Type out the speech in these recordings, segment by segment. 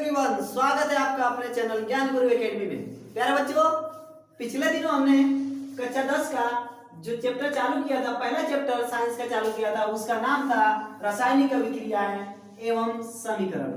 Everyone, स्वागत है आपका अपने चैनल ज्ञान गुरु एकेडमी में। प्यारे बच्चों, पिछले दिनों हमने कक्षा 10 का जो चैप्टर चालू किया था, पहला चैप्टर साइंस का चालू किया था, उसका नाम था रासायनिक अभिक्रियाएं एवं समीकरण।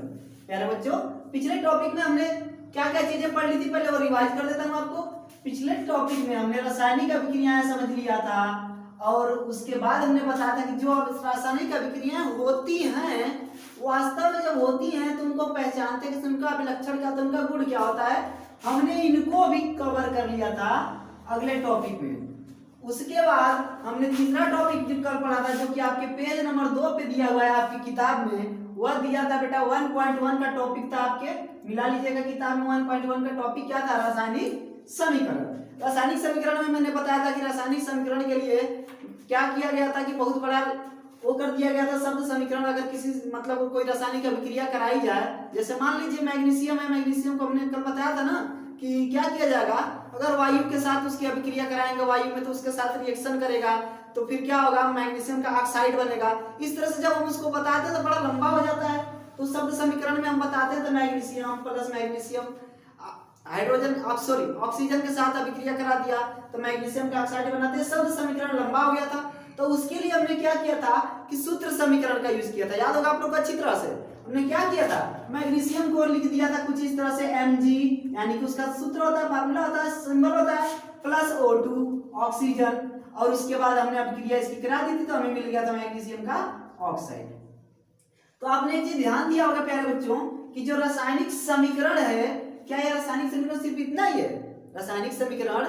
प्यारे बच्चों, पिछले टॉपिक में हमने क्या क्या चीजें पढ़ ली थी, पहले वो रिवाइज कर देता हूँ आपको। पिछले टॉपिक में हमने रासायनिक अभिक्रियाएं समझ लिया था और उसके बाद हमने बताया था कि जो रासायनिक अभिक्रियाएं होती हैं वास्तव में जब होती हैं तो उनको पहचानते हैं कि उनका लक्षण क्या होता है, उनका गुण क्या होता है। हमने इनको भी कवर कर लिया था अगले टॉपिक में। उसके बाद हमने तीसरा टॉपिक जो कल पढ़ा था, जो कि आपके पेज नंबर 2 पे दिया हुआ है आपकी किताब में, वह दिया था बेटा 1.1 का टॉपिक था आपके, मिला लीजिएगा किताब में। 1.1 का टॉपिक क्या था? रासायनिक समीकरण। रासायनिक समीकरण में मैंने बताया था कि रासायनिक समीकरण के लिए क्या किया गया था कि बहुत बड़ा वो कर दिया गया था शब्द समीकरण। अगर किसी मतलब कोई रासायनिक अभिक्रिया कराई जाए, जैसे मान लीजिए मैग्नीशियम है, मैग्नीशियम को हमने कल बताया था ना कि क्या किया जाएगा, अगर वायु के साथ उसकी अभिक्रिया कराएंगे वायु में तो उसके साथ रिएक्शन करेगा तो फिर क्या होगा, मैग्नीशियम का ऑक्साइड बनेगा। इस तरह से जब हम उसको बताते हैं तो बड़ा लंबा हो जाता है, तो शब्द समीकरण में हम बताते हैं तो magnesium plus magnesium hydrogen sorry oxygen के साथ अभिक्रिया करा दिया तो मैग्नीशियम का ऑक्साइड बनाते हैं। शब्द समीकरण लंबा हो गया था, तो उसके लिए हमने क्या किया था कि सूत्र समीकरण का यूज किया था। याद होगा आप लोग को अच्छी तरह से। हमने क्या किया था, मैग्नीशियम को लिख दिया था कुछ इस तरह से Mg, यानी कि उसका सूत्र होता है, फार्मूला होता है, सिंबल होता है प्लस O2 ऑक्सीजन, और उसके बाद हमने अभिक्रिया इसकी करा दी थी तो हमें मिल गया था मैग्नीशियम का ऑक्साइड। तो आपने एक चीज ध्यान दिया होगा प्यारे बच्चों कि जो रासायनिक समीकरण है, क्या ये रासायनिक समीकरण सिर्फ इतना ही है? रासायनिक समीकरण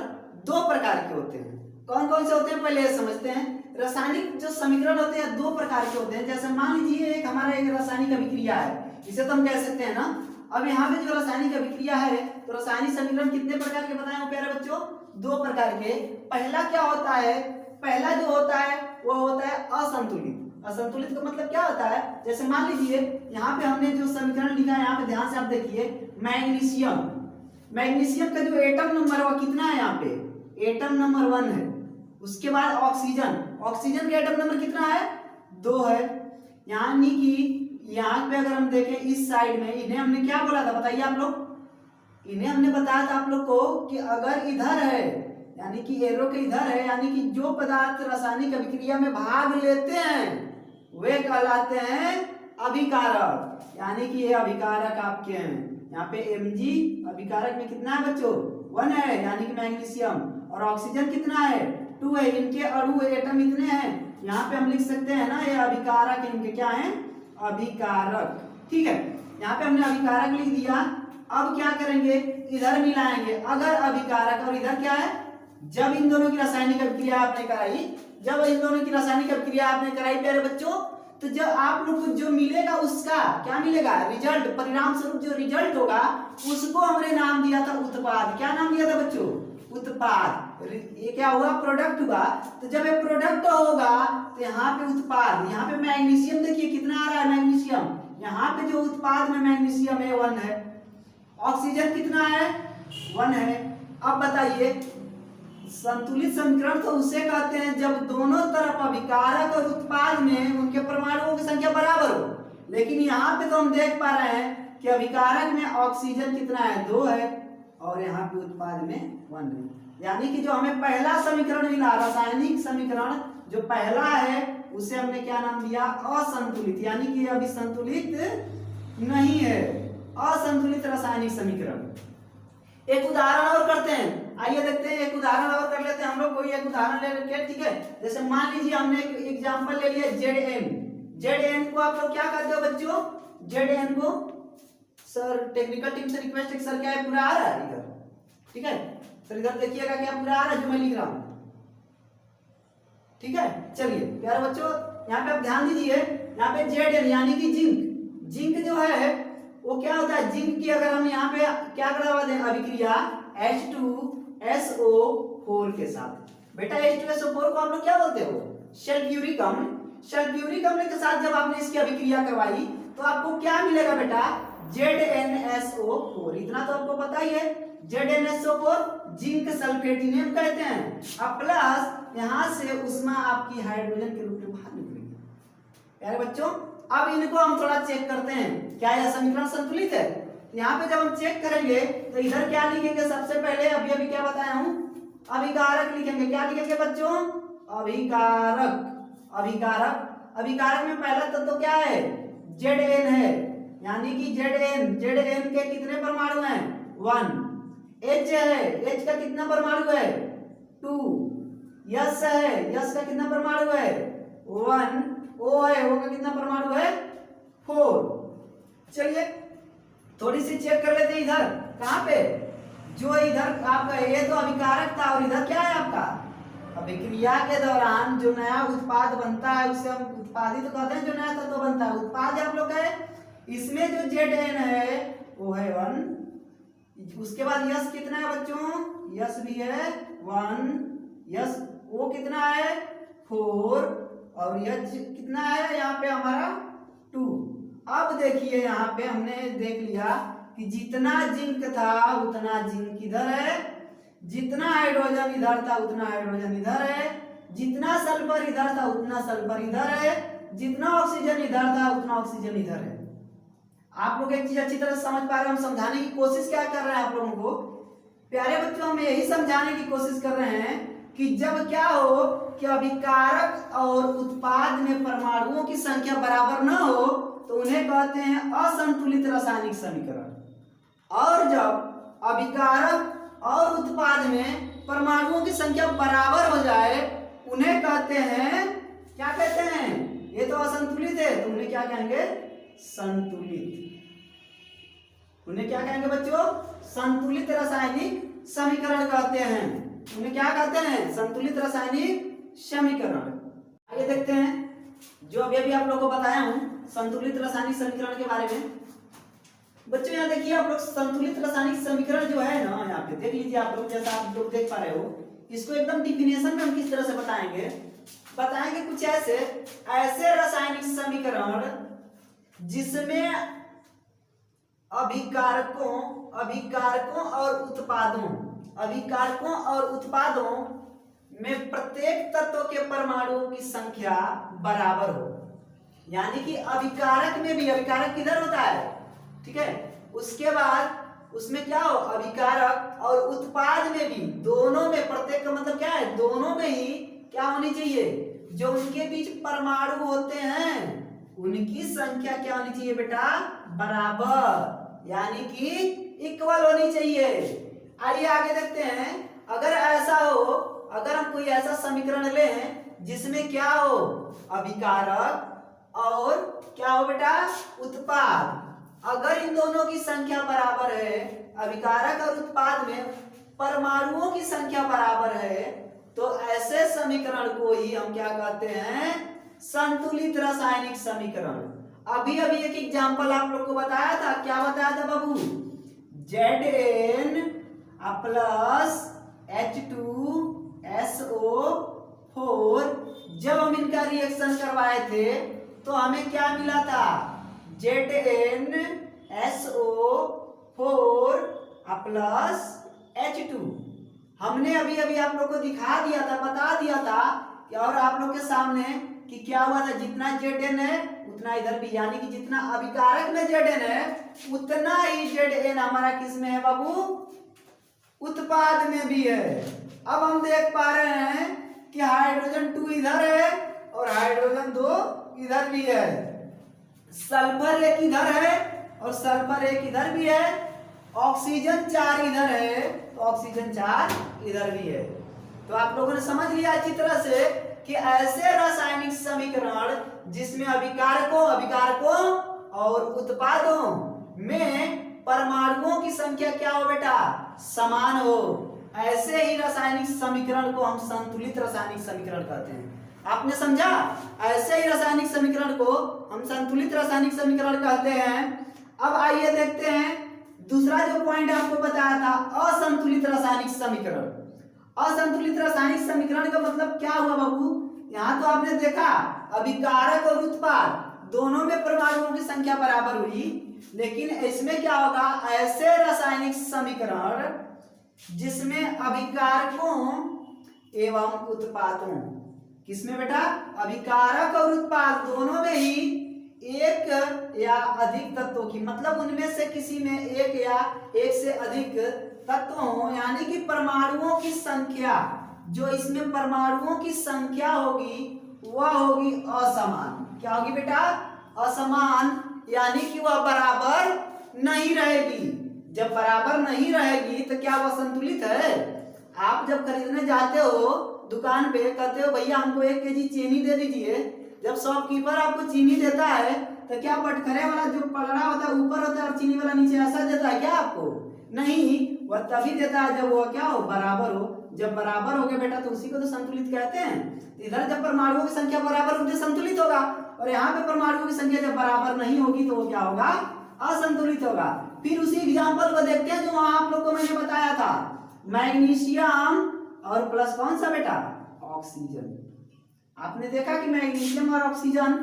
दो प्रकार के होते हैं। कौन कौन से होते हैं पहले समझते हैं। रासायनिक जो समीकरण होते हैं दो प्रकार के होते हैं। जैसे मान लीजिए एक हमारा एक रासायनिक अभिक्रिया है, इसे तो हम कह सकते हैं ना। अब यहाँ पे जो रासायनिक अभिक्रिया है तो रासायनिक समीकरण कितने प्रकार के बताए हो प्यारे बच्चों? दो प्रकार के। पहला क्या होता है, पहला जो होता है वो होता है असंतुलित। असंतुलित का मतलब क्या होता है, जैसे मान लीजिए यहाँ पे हमने जो समीकरण लिखा है, यहाँ पे ध्यान से आप देखिए, मैग्नीशियम, मैग्नीशियम का जो एटम नंबर है वो कितना है, यहाँ पे एटम नंबर 1 है। उसके बाद ऑक्सीजन, ऑक्सीजन का एटम नंबर कितना है? 2 है। यानी कि यहाँ पे अगर हम देखें इस साइड में, इन्हें हमने क्या बोला था बताइए आप लोग? इन्हें हमने बताया था आप लोग को कि अगर इधर है, यानी कि एरो के इधर है, यानी कि जो पदार्थ रासायनिक अभिक्रिया में भाग लेते हैं वे कहलाते हैं अभिकारक। यानी कि ये अभिकारक आपके हैं। यहाँ पे Mg अभिकारक में कितना है बच्चों? 1 है, यानी कि मैग्नीशियम। और ऑक्सीजन कितना है? 2 है। इनके अणु एटम इतने हैं, यहाँ पे हम लिख सकते हैं ना, ये अभिकारक इनके क्या है? अभिकारक। ठीक है, यहाँ पे हमने अभिकारक लिख दिया। अब क्या करेंगे, इधर मिलाएंगे। अगर अभिकारक और इधर क्या है, जब इन दोनों की रासायनिक अभिक्रिया आपने कराई, जब इन दोनों की रासायनिक अभिक्रिया आपने कराई प्यारे बच्चों, तो जब आप लोग को जो मिलेगा उसका क्या मिलेगा? रिजल्ट, परिणाम स्वरूप जो रिजल्ट होगा उसको हमने नाम दिया था उत्पाद। क्या नाम दिया था बच्चों? उत्पाद। ये क्या हुआ? प्रोडक्ट हुआ। तो जब ये प्रोडक्ट होगा तो यहाँ पे उत्पाद, यहाँ पे मैग्नीशियम देखिए कितना आ रहा है मैग्नीशियम, यहाँ पे जो उत्पाद में मैग्नीशियम है 1 है। ऑक्सीजन कितना है? 1 है। अब बताइए, संतुलित समीकरण तो उसे कहते हैं जब दोनों तरफ अभिकारक और उत्पाद में उनके परमाणुओं की संख्या बराबर हो। लेकिन यहाँ पे तो हम देख पा रहे हैं कि अभिकारक में ऑक्सीजन कितना है? 2 है, और यहाँ पे उत्पाद में 1 है। यानी कि जो हमें पहला समीकरण मिला, रासायनिक समीकरण जो पहला है, उसे हमने क्या नाम दिया? असंतुलित। यानी कि अभी संतुलित नहीं है, असंतुलित रासायनिक समीकरण। एक उदाहरण और करते हैं, आइए देखते हैं, एक उदाहरण और कर लेते हैं हम लोग। कोई एक उदाहरण ले लेते, ठीक है। जैसे मान लीजिए हमने एक एग्जांपल ले लिया Zn। Zn को आप लोग क्या कहते हो बच्चों? Zn को सर टेक्निकल टीम से रिक्वेस्ट है, सर क्या है पूरा आ रहा है इधर? ठीक है सर, इधर देखिएगा क्या पूरा आ रहा है जो मैं लिख रहा हूं? ठीक है, चलिए प्यारे बच्चों यहाँ पे आप ध्यान दीजिए। यहाँ पे Zn यानी कि जिंक, जिंक जो है वो क्या होता है? जिंक की अगर हम यहाँ पे क्या करवा दें अभिक्रिया H2SO4 के साथ, बेटा H2SO4 को हम लोग क्या बोलते हो? सल्फ्यूरिक अम्ल। सल्फ्यूरिक अम्ल के साथ जब आपने इसकी अभिक्रिया करवाई तो आपको क्या मिलेगा बेटा? ZnSO4। इतना तो आपको पता ही है, ZnSO4 जिंक सल्फेटिनियम कहते हैं। अब प्लस यहाँ से उष्मा आपकी हाइड्रोजन के रूप में बाहर निकलेगी। प्यारे बच्चों अब इनको हम थोड़ा चेक करते हैं, क्या यह समीकरण संतुलित है? यहाँ पे जब हम चेक करेंगे तो इधर क्या लिखेंगे, सबसे पहले अभी अभी क्या बताया हूं, अभिकारक लिखेंगे। क्या लिखेंगे बच्चों, अभिकारक। अभिकारक, अभिकारक में पहला तत्व तो क्या है, Zn है, यानी कि Zn के कितने परमाणु हैं, 1। H है, H का कितना परमाणु है, 2। यस है, यस का कितना परमाणु है, 1। O है, O का कितना परमाणु है, 4। चलिए थोड़ी सी चेक कर लेते हैं इधर, कहां पे, जो इधर आपका ये तो अभिकारक था, और इधर क्या है आपका, अभिक्रिया के दौरान जो नया उत्पाद बनता है उसे हम उत्पादित तो कहते हैं, जो नया तत्व बनता है उत्पाद आप लोग है। इसमें जो Zn है वो है 1। उसके बाद यस कितना है बच्चों, यस भी है 1। यस वो कितना है 4, और यच कितना है यहाँ पे हमारा 2। अब देखिए यहाँ पे हमने देख लिया कि जितना जिंक था उतना जिंक इधर है, जितना हाइड्रोजन इधर था उतना हाइड्रोजन इधर है, जितना सल्फर इधर था उतना सल्फर इधर है, जितना ऑक्सीजन इधर था उतना ऑक्सीजन इधर है। आप लोग एक चीज अच्छी तरह समझ पा रहे हैं, हम समझाने की कोशिश क्या कर रहे हैं आप लोगों को, प्यारे बच्चों हम यही समझाने की कोशिश कर रहे हैं कि जब क्या हो कि अभिकारक और उत्पाद में परमाणुओं की संख्या बराबर न हो तो उन्हें कहते हैं असंतुलित रासायनिक समीकरण। और जब अभिकारक और उत्पाद में परमाणुओं की संख्या बराबर हो जाए उन्हें कहते हैं, क्या कहते हैं, ये तो असंतुलित है तो उन्हें क्या कहेंगे, संतुलित। उन्हें क्या कहेंगे बच्चों, संतुलित रासायनिक समीकरण कहते हैं। उन्हें क्या कहते हैं, संतुलित रासायनिक समीकरण। आगे देखते हैं जो अभी अभी आप लोगों को बताया हूं संतुलित रासायनिक समीकरण के बारे में। बच्चों यहाँ देखिए आप लोग, संतुलित रासायनिक समीकरण जो है ना, यहाँ पे देख लीजिए आप लोग, जैसा आप लोग देख पा रहे हो, इसको एकदम डिफिनेशन में हम किस तरह से बताएंगे कुछ ऐसे रासायनिक समीकरण जिसमें अभिकारकों और उत्पादों में प्रत्येक तत्व के परमाणुओं की संख्या बराबर हो। यानी कि अभिकारक में भी, अभिकारक किधर होता है, ठीक है, उसके बाद उसमें क्या हो, अभिकारक और उत्पाद में भी, दोनों में, प्रत्येक का मतलब क्या है, दोनों में ही क्या होनी चाहिए, जो उनके बीच परमाणु होते हैं उनकी संख्या क्या होनी चाहिए बेटा, बराबर, यानी कि इक्वल होनी चाहिए। आइए आगे देखते हैं, अगर ऐसा हो, अगर हम कोई ऐसा समीकरण लें जिसमें क्या हो, अभिकारक और क्या हो बेटा, उत्पाद, अगर इन दोनों की संख्या बराबर है, अभिकारक और उत्पाद में परमाणुओं की संख्या बराबर है, तो ऐसे समीकरण को ही हम क्या कहते हैं, संतुलित रासायनिक समीकरण। अभी अभी एक एग्जांपल आप लोग को बताया था, क्या बताया था बाबू, Zn प्लस H2SO4, जब हम इनका रिएक्शन करवाए थे तो हमें क्या मिला था, ZnSO4 प्लस H2। हमने अभी अभी आप लोग को दिखा दिया था, बता दिया था कि, और आप लोग के सामने कि क्या हुआ था, जितना Zn है उतना इधर भी, यानी कि जितना अभिकारक में Zn है उतना ही Zn हमारा किस में है बाबू, उत्पाद में भी है। अब हम देख पा रहे हैं कि हाइड्रोजन 2 इधर है और हाइड्रोजन 2 इधर भी है, सल्फर 1 इधर है और सल्फर 1 इधर भी है, ऑक्सीजन 4 इधर है तो ऑक्सीजन 4 इधर भी है। तो आप लोगों ने समझ लिया अच्छी तरह से कि ऐसे रासायनिक समीकरण जिसमें अभिकारकों और उत्पादों में परमाणुओं की संख्या क्या हो बेटा, समान हो, ऐसे ही रासायनिक समीकरण को हम संतुलित रासायनिक समीकरण कहते हैं। आपने समझा, ऐसे ही रासायनिक समीकरण को हम संतुलित रासायनिक समीकरण कहते हैं। अब आइए देखते हैं दूसरा जो पॉइंट आपको बताया था, असंतुलित रासायनिक समीकरण। असंतुलित रासायनिक समीकरण का मतलब क्या हुआ बाबू, यहाँ तो आपने देखा अभिकारक और उत्पाद दोनों में परमाणुओं की संख्या बराबर हुई, लेकिन इसमें क्या होगा, ऐसे रासायनिक समीकरण जिसमें अभिकारकों एवं उत्पादों, किसमें बेटा, अभिकारक और उत्पाद दोनों में ही एक या अधिक तत्वों की, मतलब उनमें से किसी में एक या एक से अधिक तत्व हो, यानी कि परमाणुओं की संख्या, जो इसमें परमाणुओं की संख्या होगी वह होगी असमान। क्या होगी बेटा? असमान, यानी कि वह बराबर नहीं रहेगी। जब बराबर नहीं रहेगी तो क्या वह संतुलित है? आप जब खरीदने जाते हो दुकान पे, कहते हो भैया हमको 1 केजी चीनी दे दीजिए, जब शॉपकीपर आपको चीनी देता है तो क्या बटखरे वाला जो पलड़ा होता है ऊपर होता है और चीनी वाला नीचे, ऐसा देता है क्या आपको? नहीं, वह तभी देता है जब वह क्या हो? बराबर हो। जब बराबर हो गए बेटा तो उसी को तो संतुलित कहते हैं। इधर जब परमाणुओं की संख्या बराबर होगी संतुलित होगा, और यहाँ पे परमाणुओं की संख्या जब बराबर नहीं होगी तो वो क्या होगा? असंतुलित होगा। फिर उसी एग्जाम्पल को देखते हैं जो वहां आप लोग को मैंने बताया था, मैग्नीशियम और प्लस कौन सा बेटा? ऑक्सीजन। आपने देखा कि मैग्नीशियम और ऑक्सीजन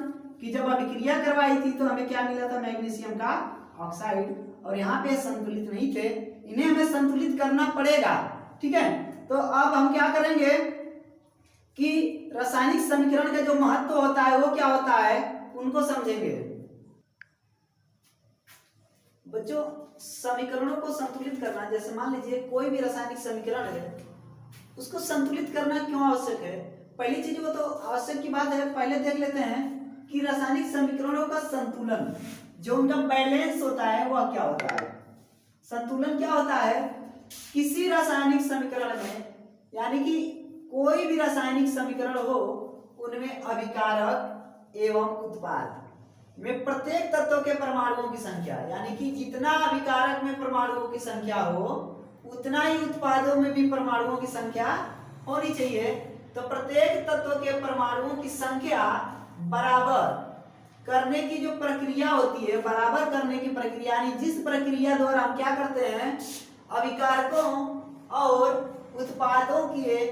की जब अभिक्रिया करवाई थी तो हमें क्या मिला था? मैग्नीशियम का ऑक्साइड। और यहाँ पे संतुलित नहीं थे, इन्हें हमें संतुलित करना पड़ेगा। ठीक है, तो अब हम क्या करेंगे कि रासायनिक समीकरण का जो महत्व होता है वो क्या होता है उनको समझेंगे। बच्चों, समीकरणों को संतुलित करना, जैसे मान लीजिए कोई भी रासायनिक समीकरण है, उसको संतुलित करना क्यों आवश्यक है? पहली चीज वो तो आवश्यक की बात है, पहले देख लेते हैं कि रासायनिक समीकरणों का संतुलन, जो उनका बैलेंस होता है वह क्या होता है। संतुलन क्या होता है? किसी रासायनिक समीकरण में, यानी कि कोई भी रासायनिक समीकरण हो, उनमें अभिकारक एवं उत्पाद में प्रत्येक तत्व के परमाणुओं की संख्या, यानी कि जितना अभिकारक में परमाणुओं की संख्या हो उतना ही उत्पादों में भी परमाणुओं की संख्या होनी चाहिए। तो प्रत्येक तत्व के परमाणुओं की संख्या बराबर करने की जो प्रक्रिया होती है, बराबर करने की प्रक्रिया, यानी जिस प्रक्रिया द्वारा हम क्या करते हैं, अभिकारकों और उत्पादों के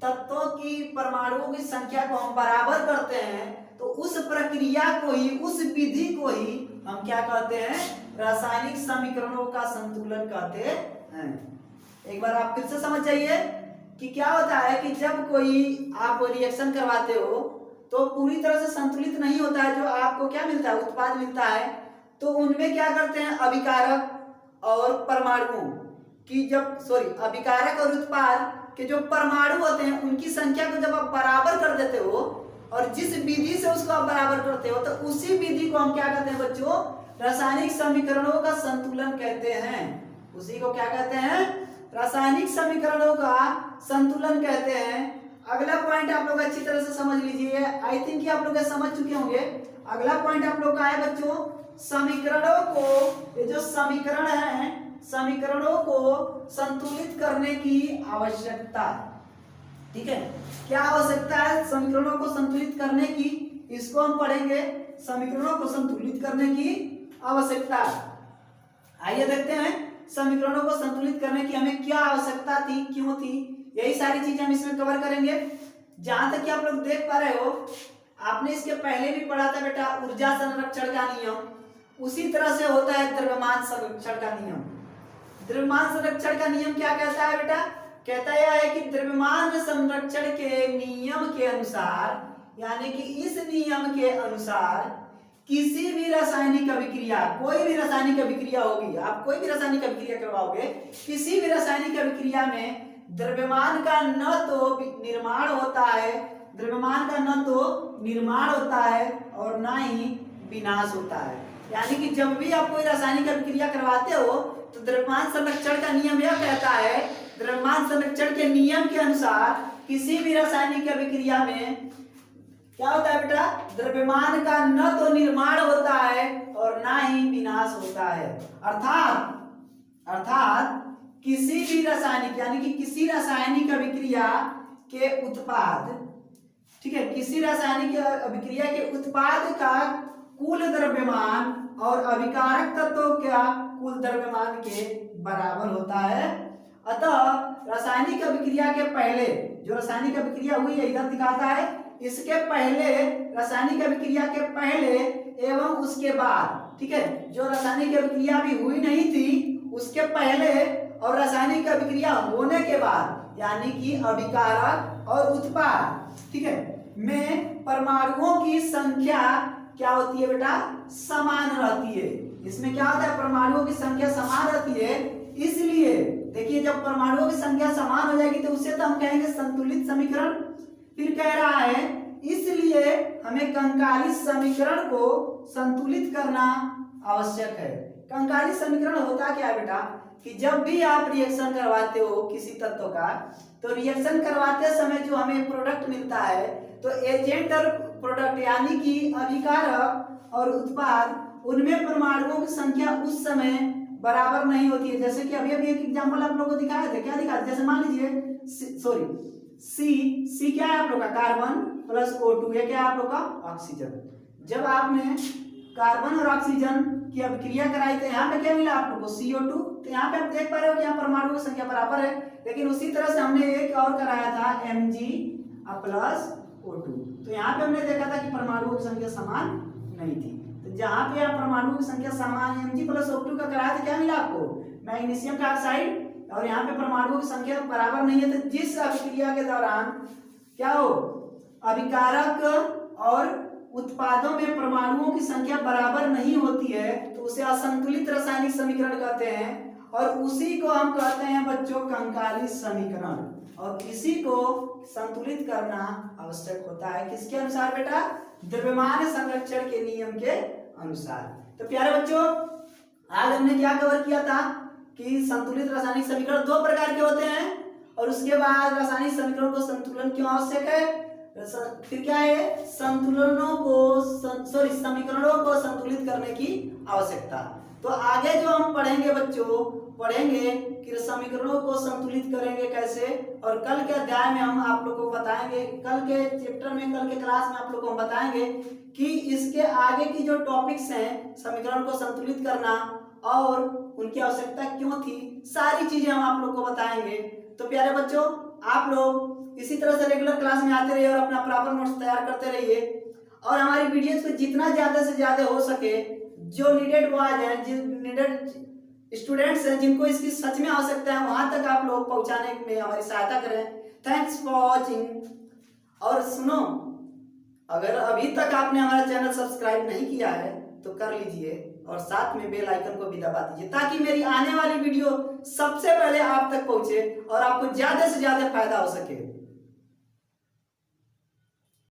तत्वों की परमाणुओं की संख्या को हम बराबर करते हैं, तो उस प्रक्रिया को ही, उस विधि को ही हम क्या कहते हैं? रासायनिक समीकरणों का संतुलन कहते हैं। एक बार आप फिर से समझ जाइए कि क्या होता है कि जब कोई आप रिएक्शन करवाते हो तो पूरी तरह से संतुलित नहीं होता है, जो आपको क्या मिलता है? उत्पाद मिलता है। तो उनमें क्या करते हैं? अभिकारक और परमाणुओं की अभिकारक और उत्पाद के जो परमाणु होते हैं उनकी संख्या को जब आप बराबर कर देते हो और जिस विधि से उसको आप बराबर करते हो, तो उसी विधि को हम क्या कहते हैं बच्चों? रासायनिक समीकरणों का संतुलन कहते हैं। उसी को क्या कहते हैं? रासायनिक समीकरणों का संतुलन कहते हैं। अगला पॉइंट आप लोग अच्छी तरह से समझ लीजिए, आई थिंक आप लोग समझ चुके होंगे। अगला पॉइंट आप लोग का है बच्चों, समीकरणों को, ये जो समीकरण है, समीकरणों को संतुलित करने की आवश्यकता। ठीक है, क्या आवश्यकता है समीकरणों को संतुलित करने की? इसको हम पढ़ेंगे, समीकरणों को संतुलित करने की आवश्यकता। आइए देखते हैं समीकरणों को संतुलित करने की हमें क्या आवश्यकता थी, क्यों थी, यही सारी चीजें हम इसमें कवर करेंगे। जहां तक कि आप लोग देख पा रहे हो, आपने इसके पहले भी पढ़ा था बेटा ऊर्जा संरक्षण का नियम, उसी तरह से होता है द्रव्यमान संरक्षण का नियम। द्रव्यमान संरक्षण का नियम क्या कहता है बेटा? कहता यह है कि द्रव्यमान संरक्षण के नियम के अनुसार, यानी कि इस नियम के अनुसार किसी भी रासायनिक अभिक्रिया, कोई भी रासायनिक अभिक्रिया होगी, आप कोई भी रासायनिक अभिक्रिया करवाओगे, किसी भी रासायनिक अभिक्रिया में द्रव्यमान का न तो निर्माण होता है, द्रव्यमान का न तो निर्माण होता है और ना ही विनाश होता है। यानी कि जब भी आप कोई रासायनिक अभिक्रिया करवाते हो तो द्रव्यमान संरक्षण का नियम यह कहता है, द्रव्यमान संरक्षण के नियम के अनुसार किसी भी रासायनिक अभिक्रिया में क्या होता है बेटा? द्रव्यमान का न तो निर्माण होता है और ना ही विनाश होता है। अर्थात किसी भी रासायनिक, यानी कि किसी रासायनिक अभिक्रिया के उत्पाद, ठीक है, किसी रासायनिक अभिक्रिया के उत्पाद का कुल द्रव्यमान और अभिकारक तत्वों का कुल द्रव्यमान के बराबर होता है। अतः रासायनिक अभिक्रिया के पहले, जो रासायनिक अभिक्रिया हुई है इधर दिखाता है, इसके पहले, रासायनिक अभिक्रिया के पहले एवं उसके बाद, ठीक है, जो रासायनिक अभिक्रिया भी हुई नहीं थी उसके पहले और रासायनिक अभिक्रिया होने के बाद, यानी कि अभिकारक और उत्पाद, ठीक है, में परमाणुओं की संख्या क्या होती है बेटा, समान रहती है। इसमें क्या होता है, परमाणुओं की संख्या समान रहती है, इसलिए देखिए जब परमाणुओं की संख्या समान हो जाएगी तो उसे तो हम कहेंगे संतुलित समीकरण। फिर कह रहा है इसलिए हमें कंकाली समीकरण को संतुलित करना आवश्यक है। कंकाली समीकरण होता क्या है बेटा, कि जब भी आप रिएक्शन करवाते हो किसी तत्व का, तो रिएक्शन करवाते समय जो हमें प्रोडक्ट मिलता है, तो एजेंट और प्रोडक्ट यानी कि अभिकारक और उत्पाद, उनमें परमाणुओं की संख्या उस समय बराबर नहीं होती है। जैसे कि अभी अभी एक एग्जांपल आप लोगों को दिखाया था, क्या दिखाया था, जैसे मान लीजिए सी क्या है आप लोग का, कार्बन प्लस O2, ये क्या है आप लोग का, ऑक्सीजन। जब आपने कार्बन और ऑक्सीजन की अभिक्रिया कराई तो यहाँ पे क्या मिला आप लोग को, CO2। तो यहाँ पे आप देख पा रहे हो कि यहाँ परमाणुओं की संख्या बराबर है, लेकिन उसी तरह से हमने एक और कराया था Mg प्लस O2, तो यहाँ पे हमने देखा था कि परमाणुओं की संख्या समान नहीं थी। तो जहाँ पे आप परमाणुओं की संख्या समान Mg प्लस O2 का कराया तो क्या मिला आपको, मैग्नीशियम का ऑक्साइड, और यहाँ पे परमाणुओं की संख्या बराबर नहीं है। तो जिस अभिक्रिया के दौरान क्या हो, अभिकारक और उत्पादों में परमाणुओं की संख्या बराबर नहीं होती है, तो उसे असंतुलित रासायनिक समीकरण कहते हैं, और उसी को हम कहते हैं बच्चों कंकाली समीकरण। और इसी को संतुलित करना आवश्यक होता है, किसके अनुसार बेटा, द्रव्यमान संरक्षण के नियम के अनुसार। तो प्यारे बच्चों, आज हमने क्या कवर किया था कि संतुलित रासायनिक समीकरण दो प्रकार के होते हैं, और उसके बाद रासायनिक समीकरण को संतुलन क्यों आवश्यक है, फिर क्या है, समीकरणों को संतुलित करने की आवश्यकता। तो आगे जो हम पढ़ेंगे बच्चों, पढ़ेंगे कि समीकरणों को संतुलित करेंगे कैसे, और कल के अध्याय में हम आप लोगों को बताएंगे, कल के चैप्टर में, कल के क्लास में आप लोगों को हम बताएंगे कि इसके आगे की जो टॉपिक्स हैं समीकरण को संतुलित करना और उनकी आवश्यकता क्यों थी, सारी चीजें हम आप लोग को बताएंगे। तो प्यारे बच्चों, आप लोग इसी तरह से रेगुलर क्लास में आते रहिए और अपना प्रॉपर नोट्स तैयार करते रहिए, और हमारी वीडियोस को जितना ज्यादा से ज्यादा हो सके, जो नीडेड बॉयज हैं, जो नीडेड स्टूडेंट्स हैं, जिनको इसकी सच में आवश्यकता है, वहां तक आप लोग पहुंचाने में हमारी सहायता करें। Thanks for watching. और सुनो, अगर अभी तक आपने हमारा चैनल सब्सक्राइब नहीं किया है तो कर लीजिए, और साथ में बेल आइकन को भी दबा दीजिए, ताकि मेरी आने वाली वीडियो सबसे पहले आप तक पहुंचे और आपको ज्यादा से ज्यादा फायदा हो सके।